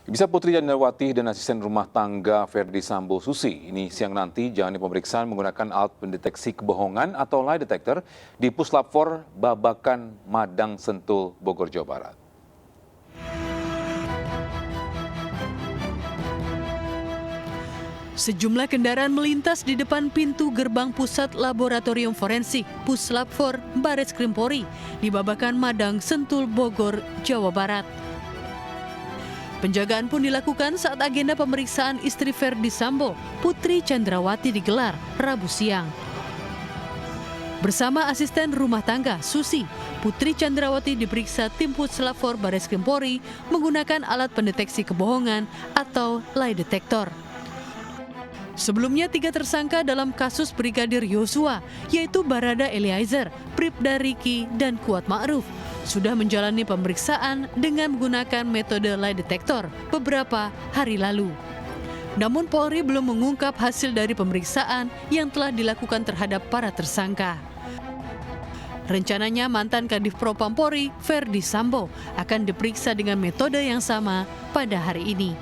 Bisa Putri Candrawati dan asisten rumah tangga Ferdi Sambo Susi ini siang nanti jalani pemeriksaan menggunakan alat pendeteksi kebohongan atau lie detector di Puslap 4 Babakan Madang Sentul, Bogor, Jawa Barat. Sejumlah kendaraan melintas di depan pintu gerbang Pusat Laboratorium Forensik Puslap 4 Baris Krim Polri di Babakan Madang Sentul, Bogor, Jawa Barat. Penjagaan pun dilakukan saat agenda pemeriksaan istri Ferdi Sambo, Putri Candrawati digelar Rabu siang. Bersama asisten rumah tangga Susi, Putri Candrawati diperiksa tim Puslap 4 Baris Krim Polri menggunakan alat pendeteksi kebohongan atau lie detector. Sebelumnya 3 tersangka dalam kasus Brigadir Yosua, yaitu Barada Eliezer, Bribda Riki, dan Kuat Ma'ruf, sudah menjalani pemeriksaan dengan menggunakan metode lie detector beberapa hari lalu. Namun Polri belum mengungkap hasil dari pemeriksaan yang telah dilakukan terhadap para tersangka. Rencananya mantan Kadif Propam Polri, Ferdi Sambo, akan diperiksa dengan metode yang sama pada hari ini.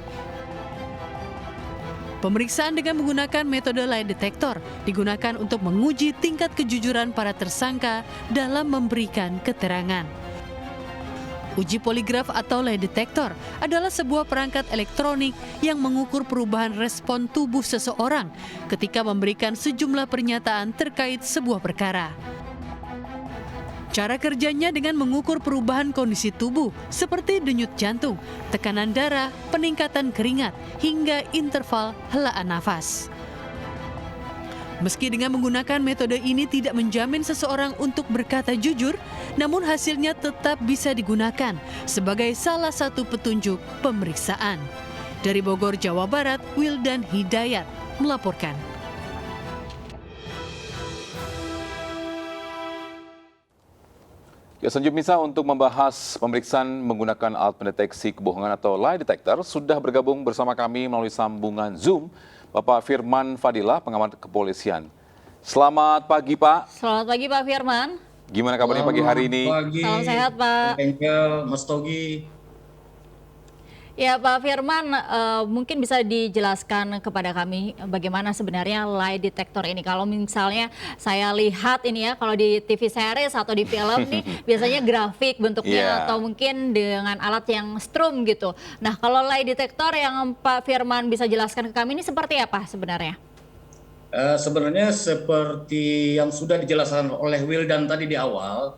Pemeriksaan dengan menggunakan metode lie detector digunakan untuk menguji tingkat kejujuran para tersangka dalam memberikan keterangan. Uji poligraf atau lie detector adalah sebuah perangkat elektronik yang mengukur perubahan respon tubuh seseorang ketika memberikan sejumlah pernyataan terkait sebuah perkara. Cara kerjanya dengan mengukur perubahan kondisi tubuh seperti denyut jantung, tekanan darah, peningkatan keringat, hingga interval helaan nafas. Meski dengan menggunakan metode ini tidak menjamin seseorang untuk berkata jujur, namun hasilnya tetap bisa digunakan sebagai salah satu petunjuk pemeriksaan. Dari Bogor, Jawa Barat, Wildan Hidayat melaporkan. Ya, selanjutnya Misa, untuk membahas pemeriksaan menggunakan alat pendeteksi kebohongan atau lie detector sudah bergabung bersama kami melalui sambungan Zoom Bapak Firman Fadilah, pengamat kepolisian. Selamat pagi Pak. Selamat pagi Pak Firman. Gimana kabarnya pagi hari ini? Pagi, Salam sehat Pak. Engkel, Mas Togi. Ya Pak Firman, mungkin bisa dijelaskan kepada kami bagaimana sebenarnya lie detector ini. Kalau misalnya saya lihat ini ya, kalau di TV series atau di film nih biasanya grafik bentuknya atau mungkin dengan alat yang strum gitu. Nah kalau lie detector yang Pak Firman bisa jelaskan ke kami ini seperti apa sebenarnya? Sebenarnya seperti yang sudah dijelaskan oleh Wildan tadi di awal,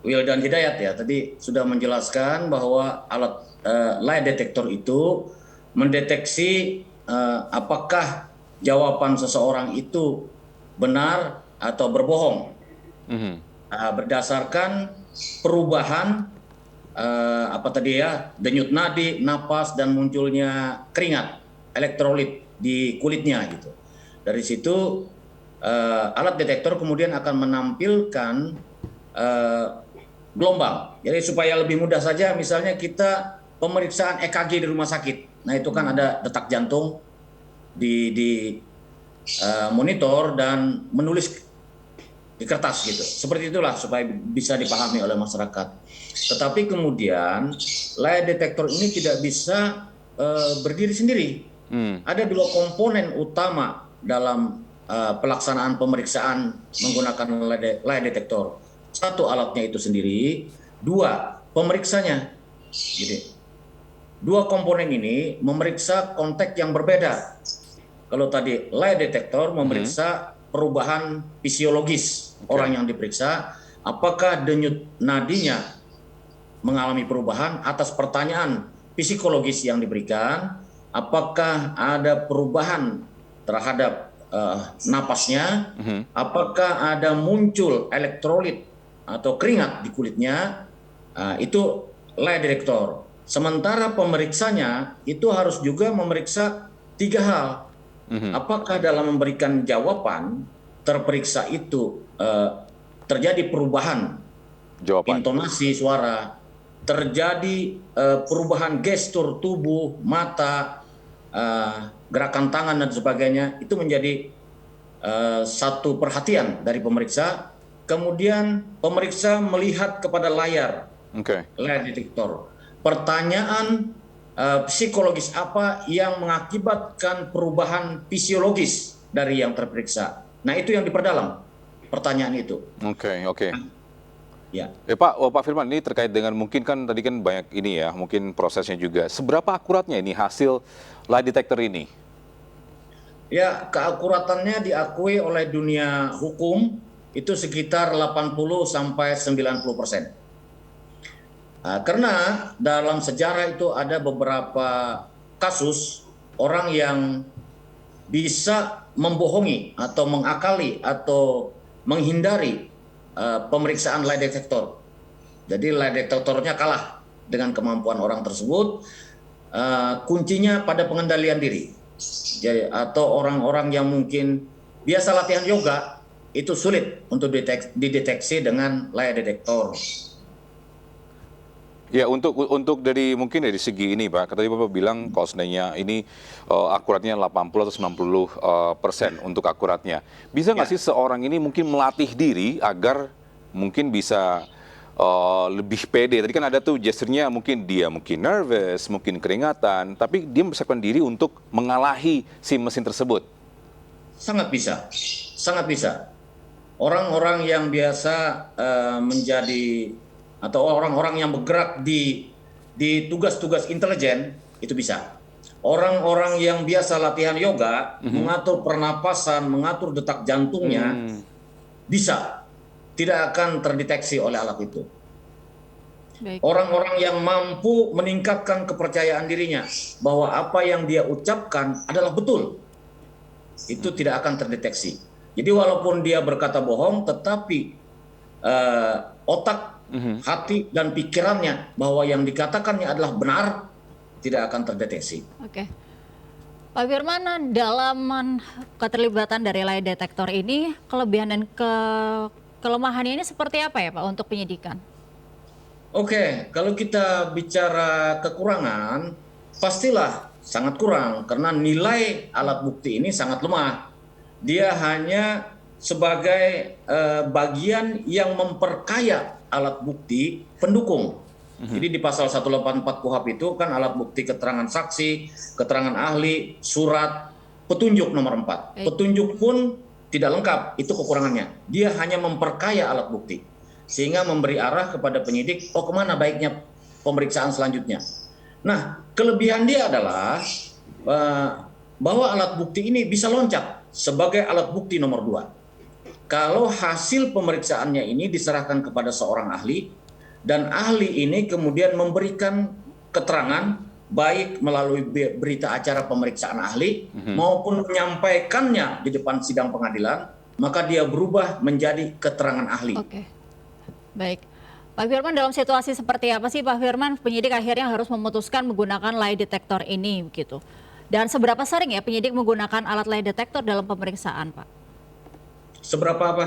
Wildan Hidayat ya, tadi sudah menjelaskan bahwa alat lie detector itu mendeteksi apakah jawaban seseorang itu benar atau berbohong. Berdasarkan perubahan apa tadi ya, denyut nadi, napas, dan munculnya keringat, elektrolit di kulitnya gitu. Dari situ alat detektor kemudian akan menampilkan gelombang. Jadi supaya lebih mudah saja, misalnya kita pemeriksaan EKG di rumah sakit. Nah itu kan ada detak jantung di monitor dan menulis di kertas gitu. Seperti itulah supaya bisa dipahami oleh masyarakat. Tetapi kemudian lie detector ini tidak bisa berdiri sendiri. Ada 2 komponen utama dalam pelaksanaan pemeriksaan menggunakan lie detector. 1 alatnya itu sendiri, 2 pemeriksanya. Jadi 2 komponen ini memeriksa konteks yang berbeda. Kalau tadi lie detector memeriksa perubahan fisiologis orang yang diperiksa, apakah denyut nadinya mengalami perubahan atas pertanyaan psikologis yang diberikan, apakah ada perubahan terhadap napasnya, apakah ada muncul elektrolit atau keringat di kulitnya, itu lie detector. Sementara pemeriksanya itu harus juga memeriksa 3 hal. Apakah dalam memberikan jawaban terperiksa itu terjadi perubahan intonasi suara, terjadi perubahan gestur tubuh, mata, gerakan tangan dan sebagainya, itu menjadi satu perhatian dari pemeriksa. Kemudian pemeriksa melihat kepada layar lie detector. Pertanyaan psikologis apa yang mengakibatkan perubahan fisiologis dari yang terperiksa. Nah, itu yang diperdalam pertanyaan itu. Oke. Ya. Pak Firman, ini terkait dengan mungkin kan tadi kan banyak ini ya, mungkin prosesnya juga. Seberapa akuratnya ini hasil lie detector ini? Ya, keakuratannya diakui oleh dunia hukum itu sekitar 80-90%. Karena dalam sejarah itu ada beberapa kasus orang yang bisa membohongi atau mengakali atau menghindari pemeriksaan lie detector. Jadi lie detectornya kalah dengan kemampuan orang tersebut. Kuncinya pada pengendalian diri. Jadi, atau orang-orang yang mungkin biasa latihan yoga itu sulit untuk dideteksi dengan lie detector. Ya, untuk dari mungkin dari segi ini Pak, tadi Bapak bilang kalau seandainya ini akuratnya 80 atau 90% untuk akuratnya. Bisa nggak sih seorang ini mungkin melatih diri agar mungkin bisa lebih pede? Tadi kan ada tuh gesturnya, mungkin dia nervous, mungkin keringatan, tapi dia mempersiapkan diri untuk mengalahi si mesin tersebut. Sangat bisa, sangat bisa. Orang-orang yang biasa menjadi atau orang-orang yang bergerak di tugas-tugas intelijen itu bisa. Orang-orang yang biasa latihan yoga, mengatur pernapasan, mengatur detak jantungnya, bisa. Tidak akan terdeteksi oleh alat itu. Orang-orang yang mampu meningkatkan kepercayaan dirinya bahwa apa yang dia ucapkan adalah betul, itu tidak akan terdeteksi. Jadi walaupun dia berkata bohong, tetapi otak, hati dan pikirannya bahwa yang dikatakannya adalah benar, tidak akan terdeteksi. Oke. Pak Firman, dalam keterlibatan dari lie detector ini, kelebihan dan kelemahannya ini seperti apa ya Pak untuk penyidikan? Oke, kalau kita bicara kekurangan, pastilah sangat kurang karena nilai alat bukti ini sangat lemah. Dia hanya sebagai bagian yang memperkaya alat bukti pendukung. Jadi di pasal 184 KUHP itu kan alat bukti keterangan saksi, keterangan ahli, surat, petunjuk nomor 4. Petunjuk pun tidak lengkap, itu kekurangannya. Dia hanya memperkaya alat bukti sehingga memberi arah kepada penyidik, oh kemana baiknya pemeriksaan selanjutnya. Nah, kelebihan dia adalah bahwa alat bukti ini bisa loncat sebagai alat bukti nomor 2. Kalau hasil pemeriksaannya ini diserahkan kepada seorang ahli, dan ahli ini kemudian memberikan keterangan, baik melalui berita acara pemeriksaan ahli, maupun menyampaikannya di depan sidang pengadilan, maka dia berubah menjadi keterangan ahli. Oke, baik. Pak Firman, dalam situasi seperti apa sih Pak Firman penyidik akhirnya harus memutuskan menggunakan lie detector ini gitu? Dan seberapa sering ya penyidik menggunakan alat lie detector dalam pemeriksaan, Pak? Seberapa apa?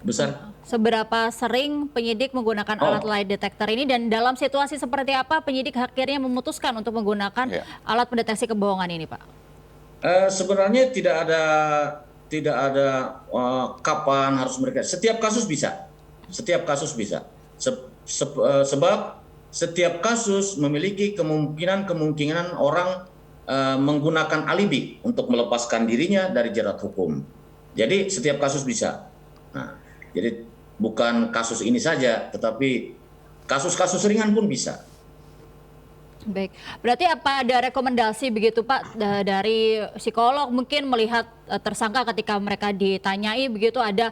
Besar? Seberapa sering penyidik menggunakan alat lie detector ini, dan dalam situasi seperti apa penyidik akhirnya memutuskan untuk menggunakan alat pendeteksi kebohongan ini, Pak? Sebenarnya tidak ada kapan harus mereka. Setiap kasus bisa. Setiap kasus bisa. Sebab setiap kasus memiliki kemungkinan orang menggunakan alibi untuk melepaskan dirinya dari jerat hukum. Jadi setiap kasus bisa. Nah, jadi bukan kasus ini saja, tetapi kasus-kasus ringan pun bisa. Baik, berarti apa ada rekomendasi begitu Pak dari psikolog mungkin melihat tersangka ketika mereka ditanyai begitu, ada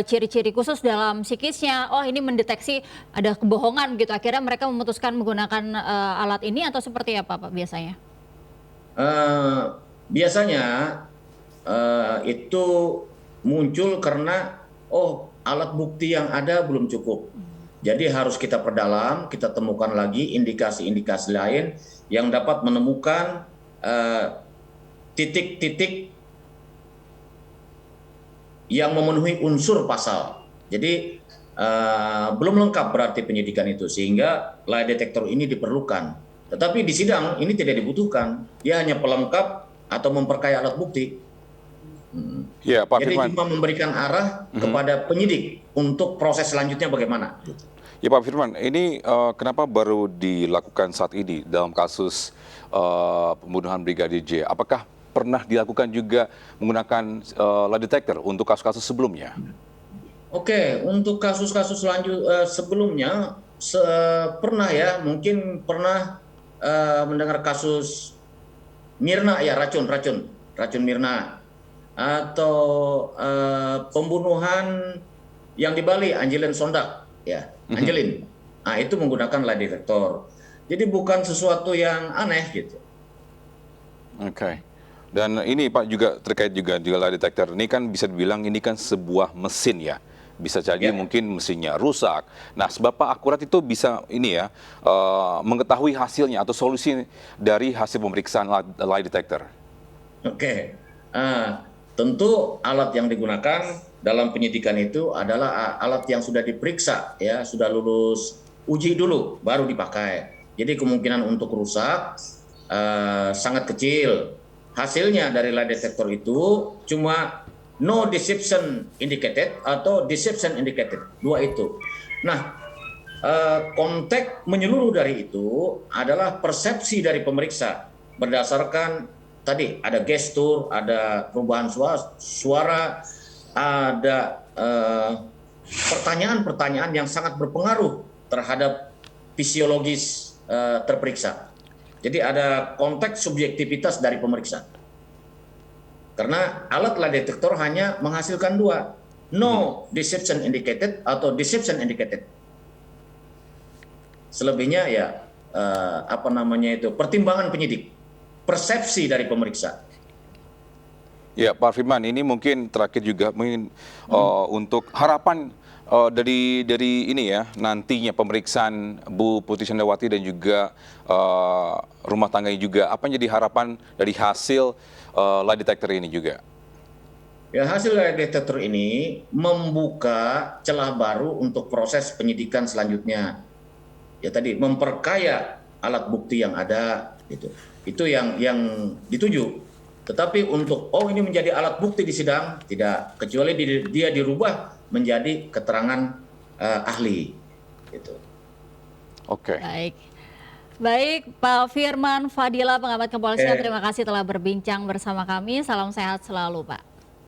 ciri-ciri khusus dalam psikisnya, oh ini mendeteksi ada kebohongan gitu, akhirnya mereka memutuskan menggunakan alat ini, atau seperti apa Pak biasanya? Biasanya itu muncul karena alat bukti yang ada belum cukup. Jadi harus kita perdalam, kita temukan lagi indikasi-indikasi lain yang dapat menemukan titik-titik yang memenuhi unsur pasal. Jadi belum lengkap berarti penyidikan itu, sehingga lie detector ini diperlukan. Tetapi di sidang ini tidak dibutuhkan, dia hanya pelengkap atau memperkaya alat bukti. Ya, Pak Jadi Firman, cuma memberikan arah kepada penyidik untuk proses selanjutnya bagaimana. Ya Pak Firman, ini kenapa baru dilakukan saat ini dalam kasus pembunuhan Brigadir J? Apakah pernah dilakukan juga menggunakan lie detector untuk kasus-kasus sebelumnya? Oke, untuk kasus-kasus sebelumnya pernah ya, mungkin pernah mendengar kasus Mirna ya, racun Mirna, atau pembunuhan yang di Bali, Angelin Sondak ya, Angelin. Nah, itu menggunakan lie detector. Jadi bukan sesuatu yang aneh gitu. Oke. Dan ini Pak juga terkait juga lie detector. Ini kan bisa dibilang ini kan sebuah mesin ya. Bisa jadi Ya. mungkin mesinnya rusak. Nah, seberapa akurat itu bisa ini ya mengetahui hasilnya atau solusi dari hasil pemeriksaan lie detector? Oke. Tentu alat yang digunakan dalam penyidikan itu adalah alat yang sudah diperiksa ya, sudah lulus uji dulu baru dipakai. Jadi kemungkinan untuk rusak sangat kecil. Hasilnya dari lie detector itu cuma no deception indicated atau deception indicated, dua itu. Nah, konteks menyeluruh dari itu adalah persepsi dari pemeriksa berdasarkan tadi ada gestur, ada perubahan suara, ada pertanyaan-pertanyaan yang sangat berpengaruh terhadap fisiologis terperiksa. Jadi ada konteks subjektivitas dari pemeriksa. Karena alat lie detector hanya menghasilkan dua, no deception indicated atau deception indicated. Selebihnya ya pertimbangan penyidik, persepsi dari pemeriksa. Ya Pak Firman, ini mungkin terakhir juga untuk harapan dari ini ya nantinya pemeriksaan Bu Putri Candrawati dan juga rumah tangganya juga, apa yang jadi harapan dari hasil lie detector ini juga? Ya, hasil lie detector ini membuka celah baru untuk proses penyidikan selanjutnya. Ya tadi memperkaya alat bukti yang ada gitu. Itu yang dituju. Tetapi untuk ini menjadi alat bukti di sidang tidak, kecuali dia dirubah menjadi keterangan ahli gitu. Oke. Baik, Pak Firman Fadila, pengamat kepolisian, terima kasih telah berbincang bersama kami. Salam sehat selalu, Pak.